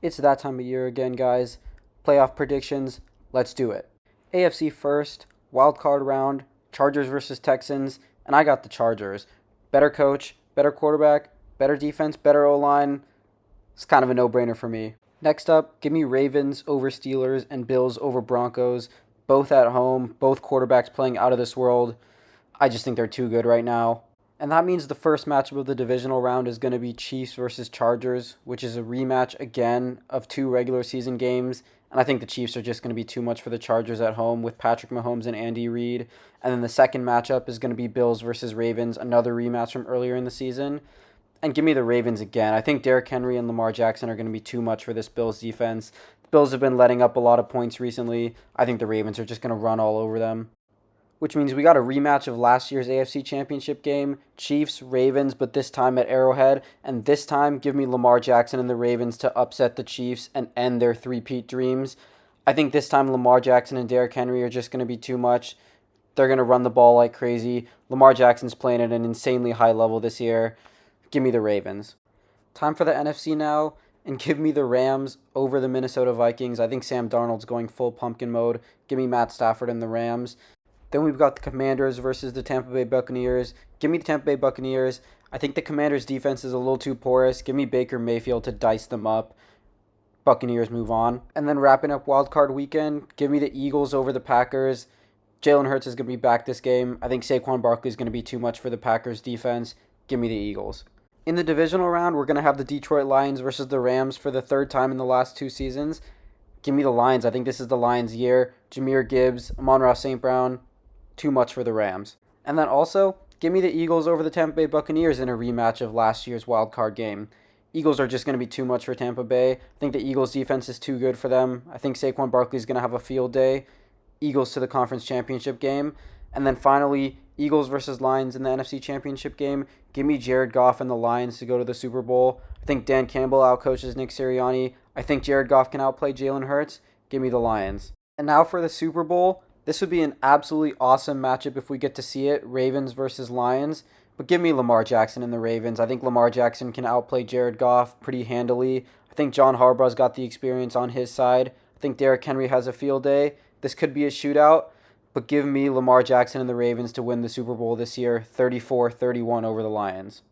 It's that time of year again, guys. Playoff predictions. Let's do it. AFC first, wild card round, Chargers versus Texans, and I got the Chargers. Better coach, better quarterback, better defense, better O-line. It's kind of a no-brainer for me. Next up, give me Ravens over Steelers and Bills over Broncos. Both at home, both quarterbacks playing out of this world. I just think they're too good right now. And that means the first matchup of the divisional round is going to be Chiefs versus Chargers, which is a rematch again of two regular season games. And I think the Chiefs are just going to be too much for the Chargers at home with Patrick Mahomes and Andy Reid. And then the second matchup is going to be Bills versus Ravens, another rematch from earlier in the season. And give me the Ravens again. I think Derrick Henry and Lamar Jackson are going to be too much for this Bills defense. The Bills have been letting up a lot of points recently. I think the Ravens are just going to run all over them, which means we got a rematch of last year's AFC Championship game, Chiefs, Ravens, but this time at Arrowhead. And this time, give me Lamar Jackson and the Ravens to upset the Chiefs and end their three-peat dreams. I think this time Lamar Jackson and Derrick Henry are just going to be too much. They're going to run the ball like crazy. Lamar Jackson's playing at an insanely high level this year. Give me the Ravens. Time for the NFC now, and give me the Rams over the Minnesota Vikings. I think Sam Darnold's going full pumpkin mode. Give me Matt Stafford and the Rams. Then we've got the Commanders versus the Tampa Bay Buccaneers. Give me the Tampa Bay Buccaneers. I think the Commanders' defense is a little too porous. Give me Baker Mayfield to dice them up. Buccaneers move on. And then wrapping up Wild Card Weekend, give me the Eagles over the Packers. Jalen Hurts is going to be back this game. I think Saquon Barkley is going to be too much for the Packers' defense. Give me the Eagles. In the divisional round, we're going to have the Detroit Lions versus the Rams for the third time in the last two seasons. Give me the Lions. I think this is the Lions' year. Jahmyr Gibbs, Amon-Ra St. Brown. Too much for the Rams. And then also, give me the Eagles over the Tampa Bay Buccaneers in a rematch of last year's wild card game. Eagles are just going to be too much for Tampa Bay. I think the Eagles' defense is too good for them. I think Saquon Barkley is going to have a field day. Eagles to the conference championship game. And then finally, Eagles versus Lions in the NFC Championship game. Give me Jared Goff and the Lions to go to the Super Bowl. I think Dan Campbell outcoaches Nick Sirianni. I think Jared Goff can outplay Jalen Hurts. Give me the Lions. And now for the Super Bowl. This would be an absolutely awesome matchup if we get to see it, Ravens versus Lions. But give me Lamar Jackson and the Ravens. I think Lamar Jackson can outplay Jared Goff pretty handily. I think John Harbaugh's got the experience on his side. I think Derrick Henry has a field day. This could be a shootout, but give me Lamar Jackson and the Ravens to win the Super Bowl this year, 34-31 over the Lions.